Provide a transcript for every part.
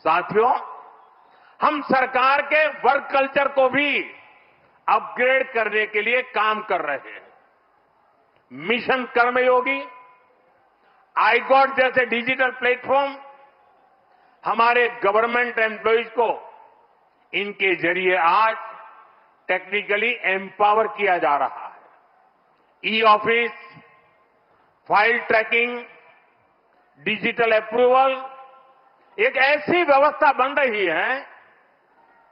साथियों, हम सरकार के वर्क कल्चर को भी अपग्रेड करने के लिए काम कर रहे हैं। मिशन कर्मयोगी, आईगॉट जैसे डिजिटल प्लेटफॉर्म हमारे गवर्नमेंट एम्प्लॉइज को इनके जरिए आज टेक्निकली एम्पावर किया जा रहा है। E office, file tracking, digital approval एक ऐसी व्यवस्था बन रही है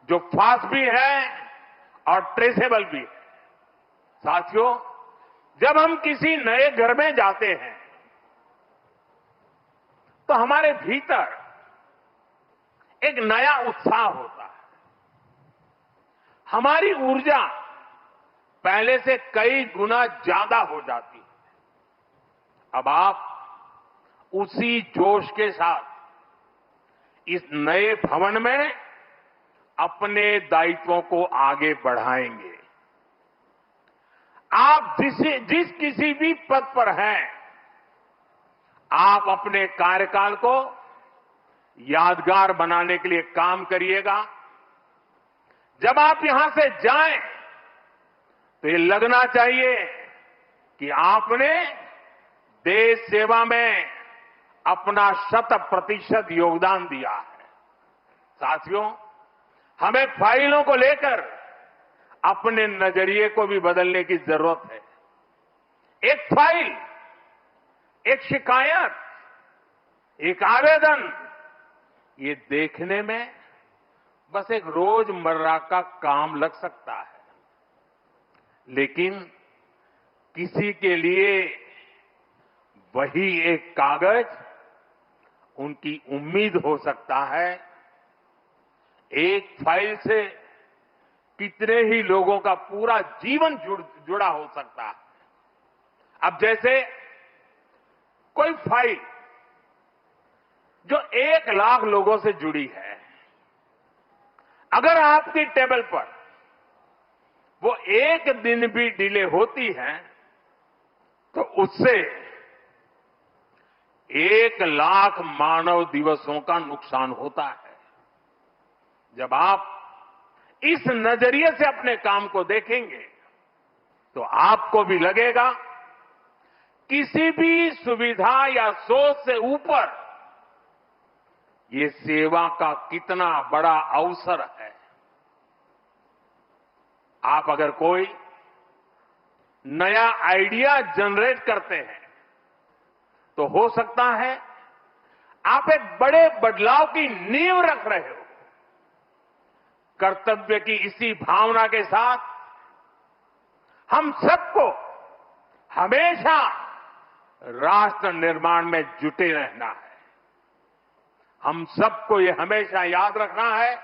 जो फास्ट भी है और ट्रेसेबल भी है। साथियों, जब हम किसी नए घर में जाते हैं तो हमारे भीतर एक नया उत्साह होता है। हमारी ऊर्जा पहले से कई गुना ज्यादा हो जाती है। अब आप उसी जोश के साथ इस नए भवन में अपने दायित्वों को आगे बढ़ाएंगे। आप जिस किसी भी पद पर हैं, आप अपने कार्यकाल को यादगार बनाने के लिए काम करिएगा। जब आप यहां से जाएं तो ये लगना चाहिए कि आपने देश सेवा में अपना 100% योगदान दिया है। साथियों, हमें फाइलों को लेकर अपने नजरिए को भी बदलने की जरूरत है। एक फाइल, एक शिकायत, एक आवेदन, ये देखने में बस एक रोजमर्रा का काम लग सकता है, लेकिन किसी के लिए वही एक कागज उनकी उम्मीद हो सकता है। एक फाइल से कितने ही लोगों का पूरा जीवन जुड़ा हो सकता है। अब जैसे कोई फाइल जो 1 लाख लोगों से जुड़ी है, अगर आपकी टेबल पर वो एक दिन भी डिले होती है तो उससे 1 लाख मानव दिवसों का नुकसान होता है। जब आप इस नजरिए से अपने काम को देखेंगे तो आपको भी लगेगा किसी भी सुविधा या सोच से ऊपर ये सेवा का कितना बड़ा अवसर है। आप अगर कोई नया आइडिया जनरेट करते हैं तो हो सकता है आप एक बड़े बदलाव की नींव रख रहे हो। कर्तव्य की इसी भावना के साथ हम सबको हमेशा राष्ट्र निर्माण में जुटे रहना है। हम सबको ये हमेशा याद रखना है,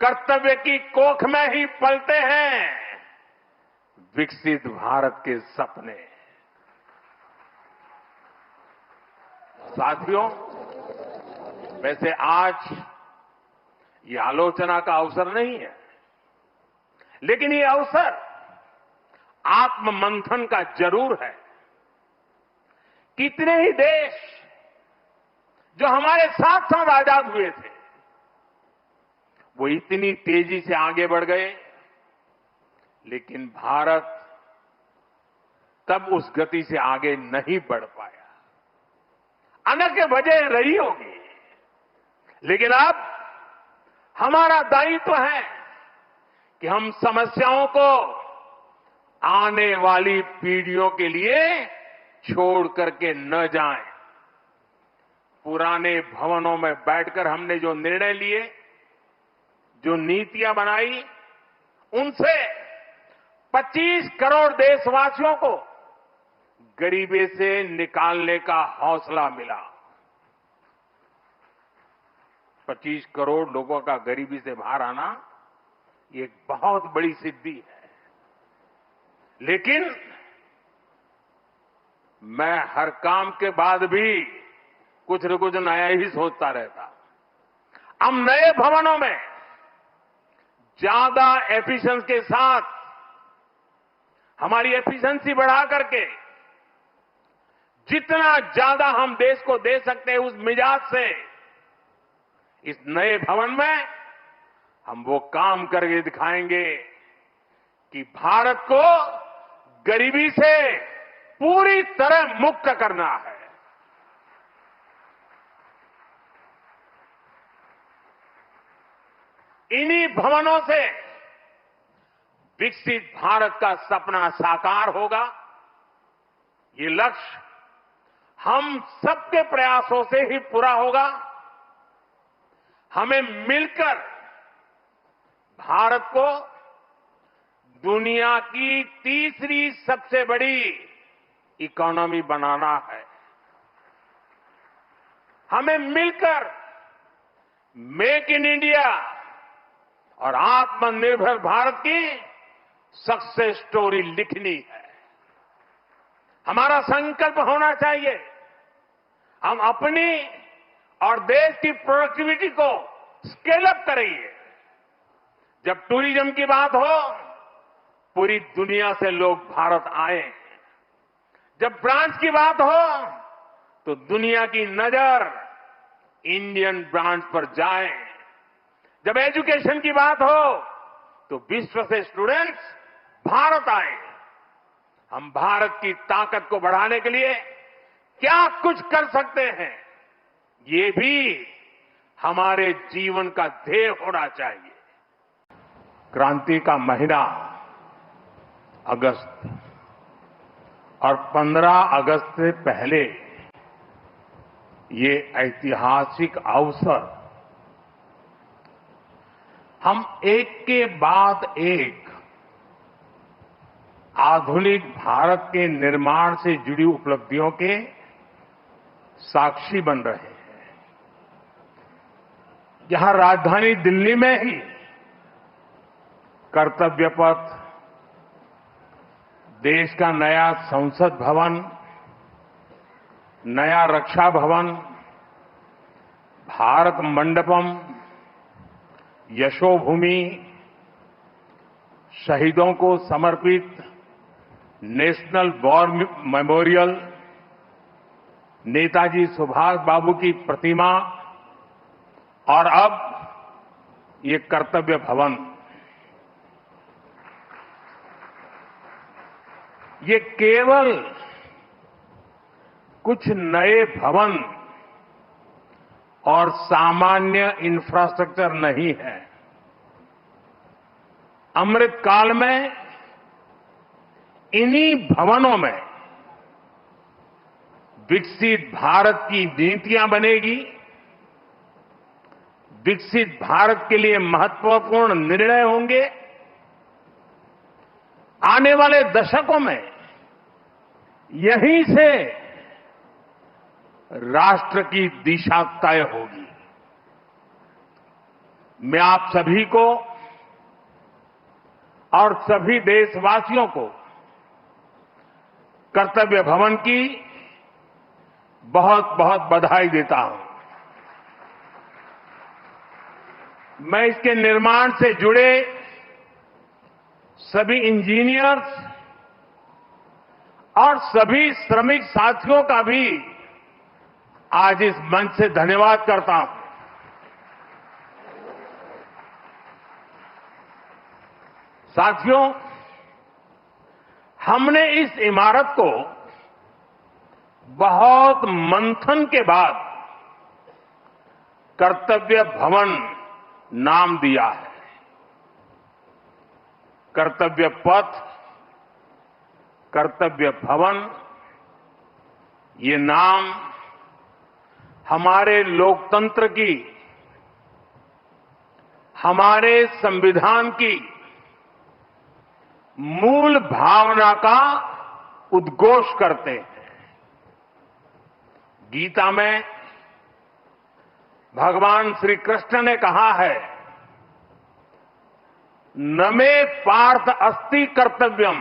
कर्तव्य की कोख में ही पलते हैं विकसित भारत के सपने। साथियों, वैसे आज ये आलोचना का अवसर नहीं है, लेकिन ये अवसर आत्ममंथन का जरूर है। कितने ही देश जो हमारे साथ साथ आजाद हुए थे, वो इतनी तेजी से आगे बढ़ गए, लेकिन भारत तब उस गति से आगे नहीं बढ़ पाया। अनेक वजह रही होगी, लेकिन अब हमारा दायित्व है कि हम समस्याओं को आने वाली पीढ़ियों के लिए छोड़ करके न जाएं। पुराने भवनों में बैठकर हमने जो निर्णय लिए, जो नीतियां बनाई, उनसे 25 करोड़ देशवासियों को गरीबी से निकालने का हौसला मिला। 25 करोड़ लोगों का गरीबी से बाहर आना ये एक बहुत बड़ी सिद्धि है। लेकिन मैं हर काम के बाद भी कुछ न कुछ नया ही सोचता रहता। हम नए भवनों में ज्यादा एफिशिएंसी के साथ हमारी एफिशिएंसी बढ़ा करके जितना ज्यादा हम देश को दे सकते हैं, उस मिजाज से इस नए भवन में हम वो काम करके दिखाएंगे कि भारत को गरीबी से पूरी तरह मुक्त करना है। इन्हीं भवनों से विकसित भारत का सपना साकार होगा। ये लक्ष्य हम सबके प्रयासों से ही पूरा होगा। हमें मिलकर भारत को दुनिया की तीसरी सबसे बड़ी इकोनॉमी बनाना है। हमें मिलकर मेक इन इंडिया और आत्मनिर्भर भारत की सक्सेस स्टोरी लिखनी है। हमारा संकल्प होना चाहिए हम अपनी और देश की प्रोडक्टिविटी को स्केल अप करेंगे। जब टूरिज्म की बात हो, पूरी दुनिया से लोग भारत आए। जब ब्रांड्स की बात हो, तो दुनिया की नजर इंडियन ब्रांड्स पर जाए। जब एजुकेशन की बात हो, तो विश्व से स्टूडेंट्स भारत आए। हम भारत की ताकत को बढ़ाने के लिए क्या कुछ कर सकते हैं, ये भी हमारे जीवन का ध्येय होना चाहिए। क्रांति का महीना अगस्त और 15 अगस्त से पहले ये ऐतिहासिक अवसर हम एक के बाद एक आधुनिक भारत के निर्माण से जुड़ी उपलब्धियों के साक्षी बन रहे हैं। यहां राजधानी दिल्ली में ही कर्तव्य पथ, देश का नया संसद भवन, नया रक्षा भवन, भारत मंडपम, यशोभूमि, शहीदों को समर्पित national war memorial, Netaji Subhash Babu की प्रतिमा और अब ये कर्तव्य भवन, ये केवल कुछ नए भवन और सामान्य इंफ्रास्ट्रक्चर नहीं है। अमृत काल में इन्हीं भवनों में विकसित भारत की नीतियां बनेगी। विकसित भारत के लिए महत्वपूर्ण निर्णय होंगे। आने वाले दशकों में यहीं से राष्ट्र की दिशा तय होगी। मैं आप सभी को और सभी देशवासियों को कर्तव्य भवन की बहुत बहुत बधाई देता हूं। मैं इसके निर्माण से जुड़े सभी इंजीनियर्स और सभी श्रमिक साथियों का भी आज इस मंच से धन्यवाद करता हूं। साथियों, हमने इस इमारत को बहुत मंथन के बाद कर्तव्य भवन नाम दिया है। कर्तव्य पथ, कर्तव्य भवन, ये नाम हमारे लोकतंत्र की, हमारे संविधान की मूल भावना का उद्घोष करते हैं। गीता में भगवान श्री कृष्ण ने कहा है, न मे पार्थ अस्ति कर्तव्यम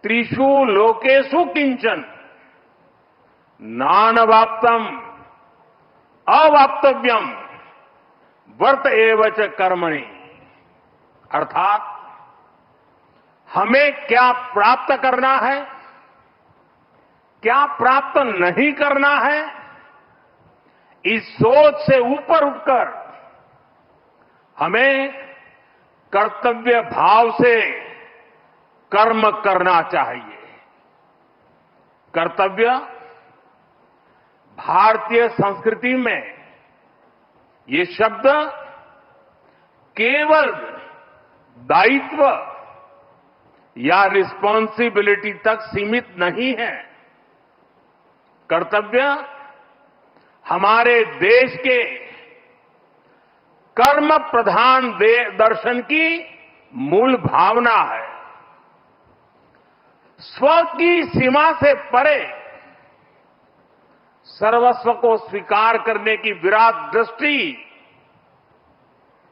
त्रिषु लोकेषु किंचन नानवाप्तम अवाप्तव्यम वर्त एव च कर्मणि। अर्थात हमें क्या प्राप्त करना है, क्या प्राप्त नहीं करना है, इस सोच से ऊपर उठकर हमें कर्तव्य भाव से कर्म करना चाहिए। कर्तव्य भारतीय संस्कृति में ये शब्द केवल दायित्व या रिस्पॉन्सिबिलिटी तक सीमित नहीं है। कर्तव्य हमारे देश के कर्म प्रधान दर्शन की मूल भावना है। स्व की सीमा से परे सर्वस्व को स्वीकार करने की विराट दृष्टि,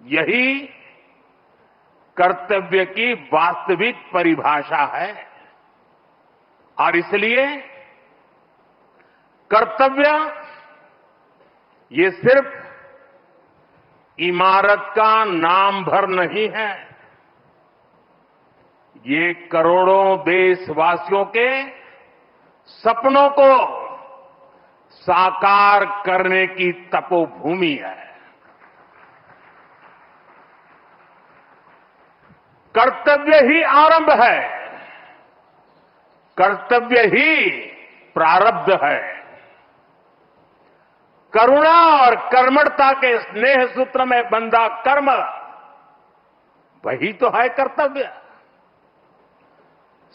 यही कर्तव्य की वास्तविक परिभाषा है। और इसलिए कर्तव्य ये सिर्फ इमारत का नाम भर नहीं है, ये करोड़ों देशवासियों के सपनों को साकार करने की तपोभूमि है। कर्तव्य ही आरंभ है, कर्तव्य ही प्रारब्ध है। करुणा और कर्मठता के स्नेह सूत्र में बंधा कर्म, वही तो है कर्तव्य।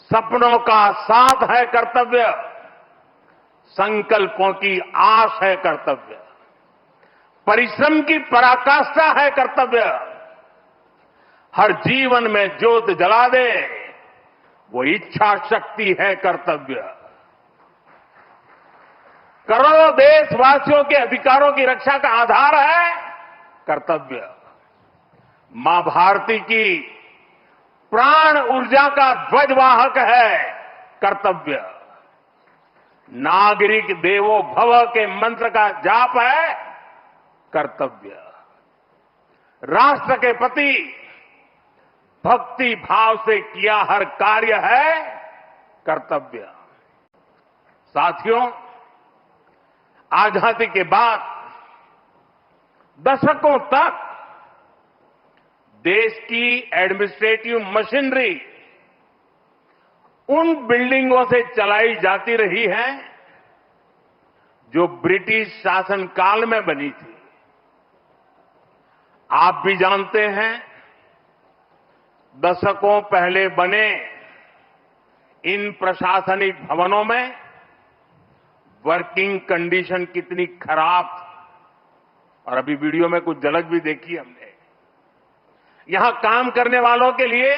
सपनों का साथ है कर्तव्य, संकल्पों की आस है कर्तव्य, परिश्रम की पराकाष्ठा है कर्तव्य। हर जीवन में ज्योत जला दे वो इच्छा शक्ति है कर्तव्य। करोड़ों देशवासियों के अधिकारों की रक्षा का आधार है कर्तव्य। मां भारती की प्राण ऊर्जा का ध्वजवाहक है कर्तव्य। नागरिक देवो भव के मंत्र का जाप है कर्तव्य। राष्ट्र के प्रति भक्ति भाव से किया हर कार्य है कर्तव्य। साथियों, आजादी के बाद दशकों तक देश की एडमिनिस्ट्रेटिव मशीनरी उन बिल्डिंगों से चलाई जाती रही है जो ब्रिटिश शासनकाल में बनी थी। आप भी जानते हैं, दशकों पहले बने इन प्रशासनिक भवनों में वर्किंग कंडीशन कितनी खराब थी। और अभी वीडियो में कुछ झलक भी देखी हमने। यहां काम करने वालों के लिए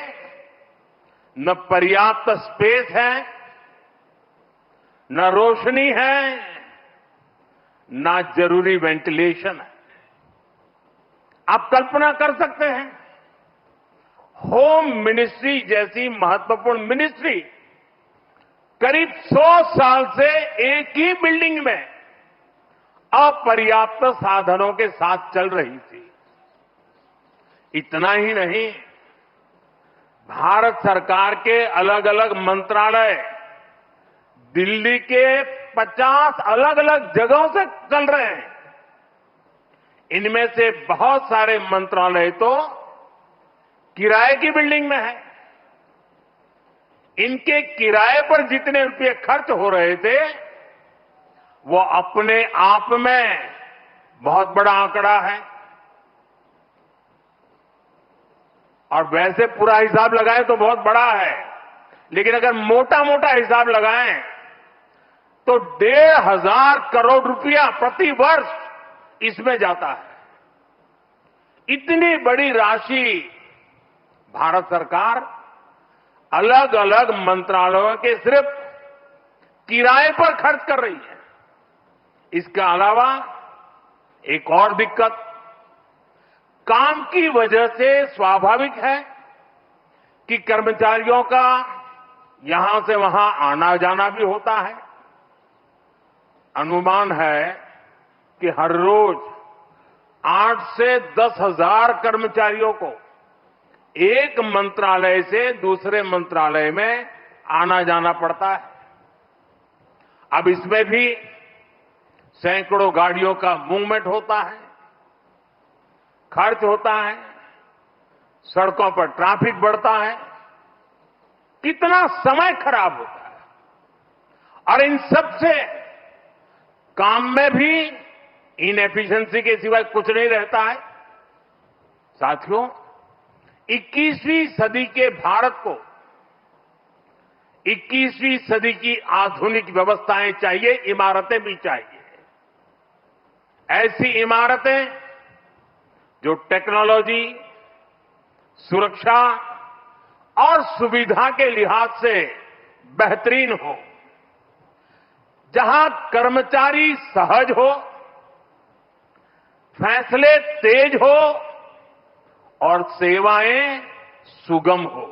न पर्याप्त स्पेस है, न रोशनी है, न जरूरी वेंटिलेशन है। आप कल्पना कर सकते हैं, होम मिनिस्ट्री जैसी महत्वपूर्ण मिनिस्ट्री करीब 100 साल से एक ही बिल्डिंग में अपर्याप्त साधनों के साथ चल रही थी। इतना ही नहीं, भारत सरकार के अलग अलग मंत्रालय दिल्ली के 50 अलग अलग जगहों से चल रहे हैं। इनमें से बहुत सारे मंत्रालय तो किराए की बिल्डिंग में है। इनके किराए पर जितने रुपए खर्च हो रहे थे, वो अपने आप में बहुत बड़ा आंकड़ा है। और वैसे पूरा हिसाब लगाएं तो बहुत बड़ा है, लेकिन अगर मोटा मोटा हिसाब लगाएं तो 1,500 करोड़ रुपया प्रति वर्ष इसमें जाता है। इतनी बड़ी राशि भारत सरकार अलग अलग मंत्रालयों के सिर्फ किराए पर खर्च कर रही है। इसके अलावा एक और दिक्कत, काम की वजह से स्वाभाविक है कि कर्मचारियों का यहां से वहां आना जाना भी होता है। अनुमान है कि हर रोज 8 से 10,000 कर्मचारियों को एक मंत्रालय से दूसरे मंत्रालय में आना जाना पड़ता है। अब इसमें भी सैकड़ों गाड़ियों का मूवमेंट होता है, खर्च होता है, सड़कों पर ट्रैफिक बढ़ता है, कितना समय खराब होता है और इन सब से काम में भी इनएफिशिएंसी के सिवाय कुछ नहीं रहता है। साथियों, 21वीं सदी के भारत को 21वीं सदी की आधुनिक व्यवस्थाएं चाहिए, इमारतें भी चाहिए। ऐसी इमारतें जो टेक्नोलॉजी, सुरक्षा और सुविधा के लिहाज से बेहतरीन हो, जहां कर्मचारी सहज हो, फैसले तेज हो और सेवाएं सुगम हो।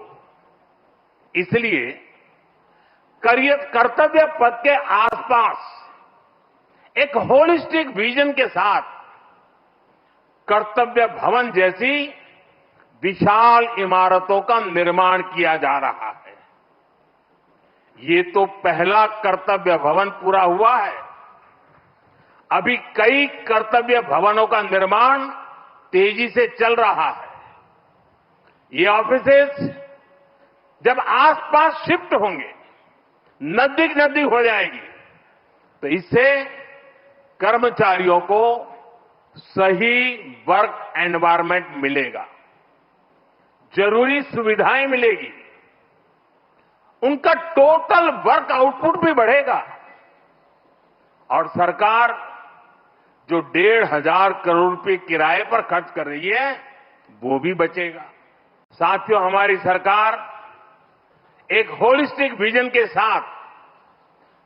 इसलिए कर्तव्य पथ के आसपास एक होलिस्टिक विजन के साथ कर्तव्य भवन जैसी विशाल इमारतों का निर्माण किया जा रहा है। ये तो पहला कर्तव्य भवन पूरा हुआ है। अभी कई कर्तव्य भवनों का निर्माण तेजी से चल रहा है। ये ऑफिसेस जब आसपास शिफ्ट होंगे, नजदीक नजदीक हो जाएगी, तो इससे कर्मचारियों को सही वर्क एनवायरनमेंट मिलेगा, जरूरी सुविधाएं मिलेगी, उनका टोटल वर्क आउटपुट भी बढ़ेगा और सरकार जो 1,500 करोड़ रुपए किराए पर खर्च कर रही है वो भी बचेगा। साथियों, हमारी सरकार एक होलिस्टिक विजन के साथ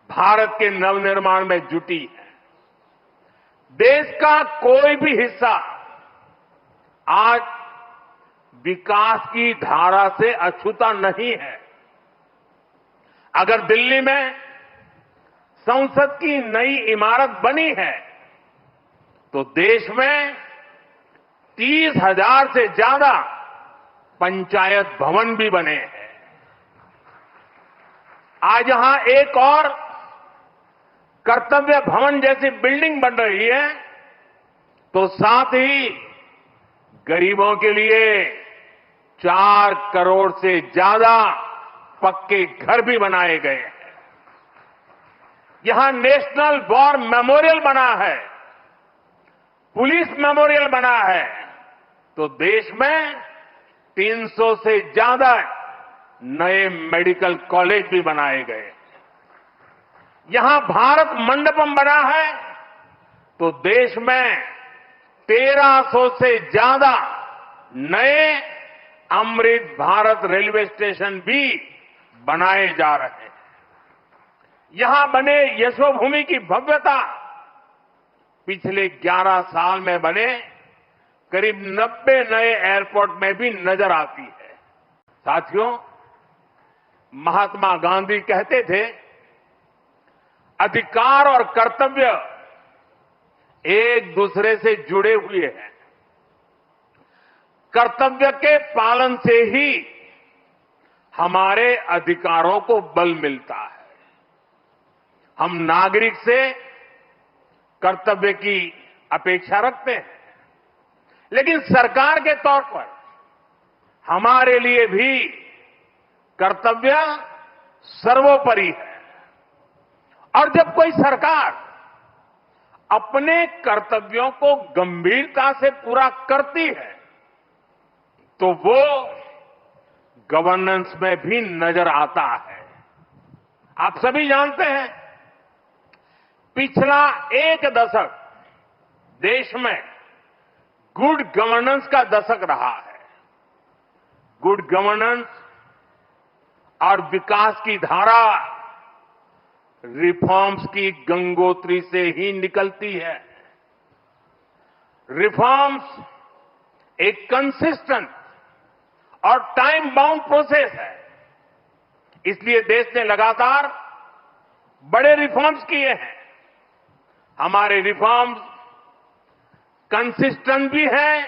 भारत के नवनिर्माण में जुटी है। देश का कोई भी हिस्सा आज विकास की धारा से अछूता नहीं है। अगर दिल्ली में संसद की नई इमारत बनी है तो देश में 30,000 से ज्यादा पंचायत भवन भी बने हैं। आज यहां एक और कर्तव्य भवन जैसी बिल्डिंग बन रही है तो साथ ही गरीबों के लिए 4 करोड़ से ज्यादा पक्के घर भी बनाए गए हैं। यहां नेशनल वॉर मेमोरियल बना है, पुलिस मेमोरियल बना है, तो देश में 300 से ज्यादा नए मेडिकल कॉलेज भी बनाए गए। यहां भारत मंडपम बना है तो देश में 1300 से ज्यादा नए अमृत भारत रेलवे स्टेशन भी बनाए जा रहे हैं। यहां बने यशोभूमि की भव्यता पिछले 11 साल में बने करीब 90 नए एयरपोर्ट में भी नजर आती है। साथियों, महात्मा गांधी कहते थे, अधिकार और कर्तव्य एक दूसरे से जुड़े हुए हैं। कर्तव्य के पालन से ही हमारे अधिकारों को बल मिलता है। हम नागरिक से कर्तव्य की अपेक्षा रखते हैं, लेकिन सरकार के तौर पर हमारे लिए भी कर्तव्य सर्वोपरि है। और जब कोई सरकार अपने कर्तव्यों को गंभीरता से पूरा करती है तो वो गवर्नेंस में भी नजर आता है। आप सभी जानते हैं, पिछला 1 दशक देश में गुड गवर्नेंस का दशक रहा है। गुड गवर्नेंस और विकास की धारा रिफॉर्म्स की गंगोत्री से ही निकलती है। रिफॉर्म्स एक कंसिस्टेंट और टाइम बाउंड प्रोसेस है। इसलिए देश ने लगातार बड़े रिफॉर्म्स किए हैं। हमारे रिफॉर्म्स कंसिस्टेंट भी हैं,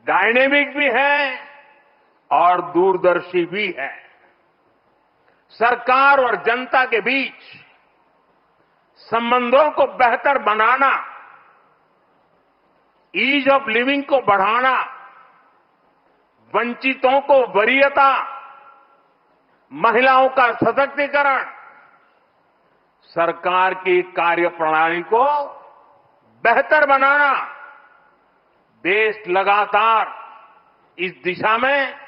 डायनेमिक भी हैं और दूरदर्शी भी है। सरकार और जनता के बीच संबंधों को बेहतर बनाना, ईज ऑफ लिविंग को बढ़ाना, वंचितों को वरीयता, महिलाओं का सशक्तिकरण, सरकार की कार्यप्रणाली को बेहतर बनाना। देश लगातार इस दिशा में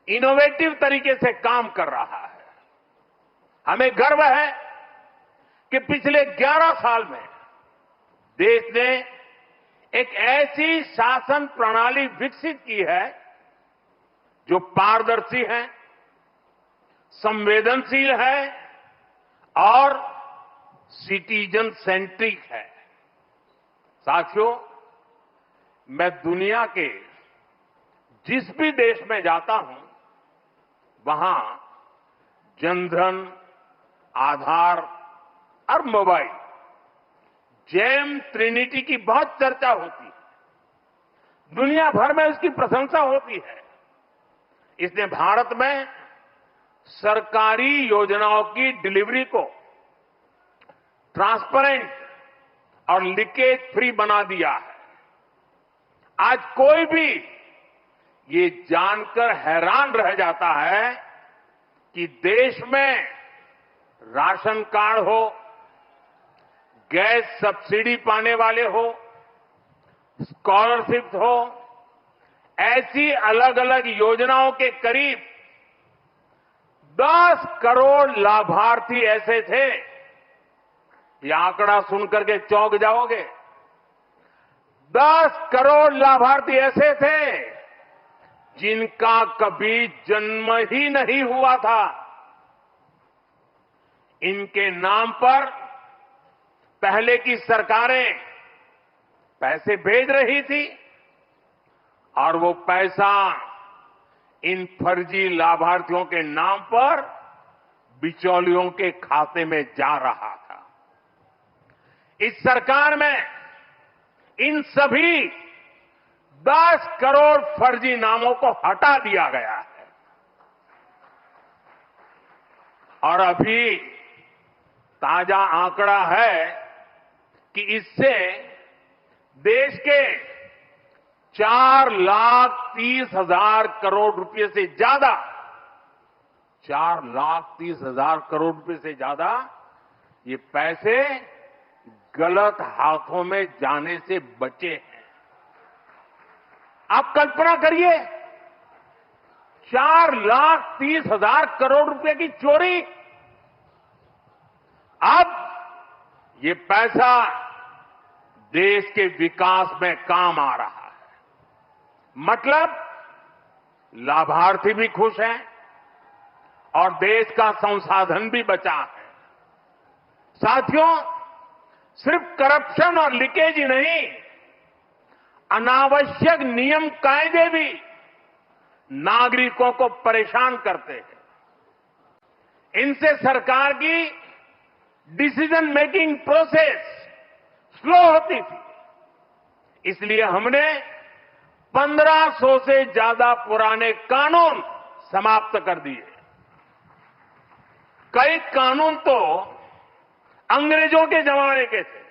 इनोवेटिव तरीके से काम कर रहा है। हमें गर्व है कि पिछले 11 साल में देश ने एक ऐसी शासन प्रणाली विकसित की है जो पारदर्शी है, संवेदनशील है और सिटीजन सेंट्रिक है। साथियों, मैं दुनिया के जिस भी देश में जाता हूं, वहां जनधन, आधार और मोबाइल, जेम ट्रिनिटी की बहुत चर्चा होती है। दुनिया भर में उसकी प्रशंसा होती है। इसने भारत में सरकारी योजनाओं की डिलीवरी को ट्रांसपेरेंट और लीकेज फ्री बना दिया है। आज कोई भी ये जानकर हैरान रह जाता है कि देश में राशन कार्ड हो, गैस सब्सिडी पाने वाले हो, स्कॉलरशिप हो, ऐसी अलग अलग योजनाओं के करीब 10 करोड़ लाभार्थी ऐसे थे। ये आंकड़ा सुनकर के चौंक जाओगे। 10 करोड़ लाभार्थी ऐसे थे जिनका कभी जन्म ही नहीं हुआ था। इनके नाम पर पहले की सरकारें पैसे भेज रही थी और वो पैसा इन फर्जी लाभार्थियों के नाम पर बिचौलियों के खाते में जा रहा था। इस सरकार में इन सभी 10 करोड़ फर्जी नामों को हटा दिया गया है और अभी ताजा आंकड़ा है कि इससे देश के 4,30,000 करोड़ रुपए से ज्यादा 4,30,000 करोड़ रुपए से ज्यादा ये पैसे गलत हाथों में जाने से बचे हैं। आप कल्पना करिए, 4,30,000 करोड़ रुपए की चोरी। अब ये पैसा देश के विकास में काम आ रहा है। मतलब लाभार्थी भी खुश हैं और देश का संसाधन भी बचा है। साथियों, सिर्फ करप्शन और लीकेज ही नहीं, अनावश्यक नियम कायदे भी नागरिकों को परेशान करते हैं। इनसे सरकार की डिसीजन मेकिंग प्रोसेस स्लो होती थी। इसलिए हमने 1500 से ज्यादा पुराने कानून समाप्त कर दिए। कई कानून तो अंग्रेजों के जमाने के थे।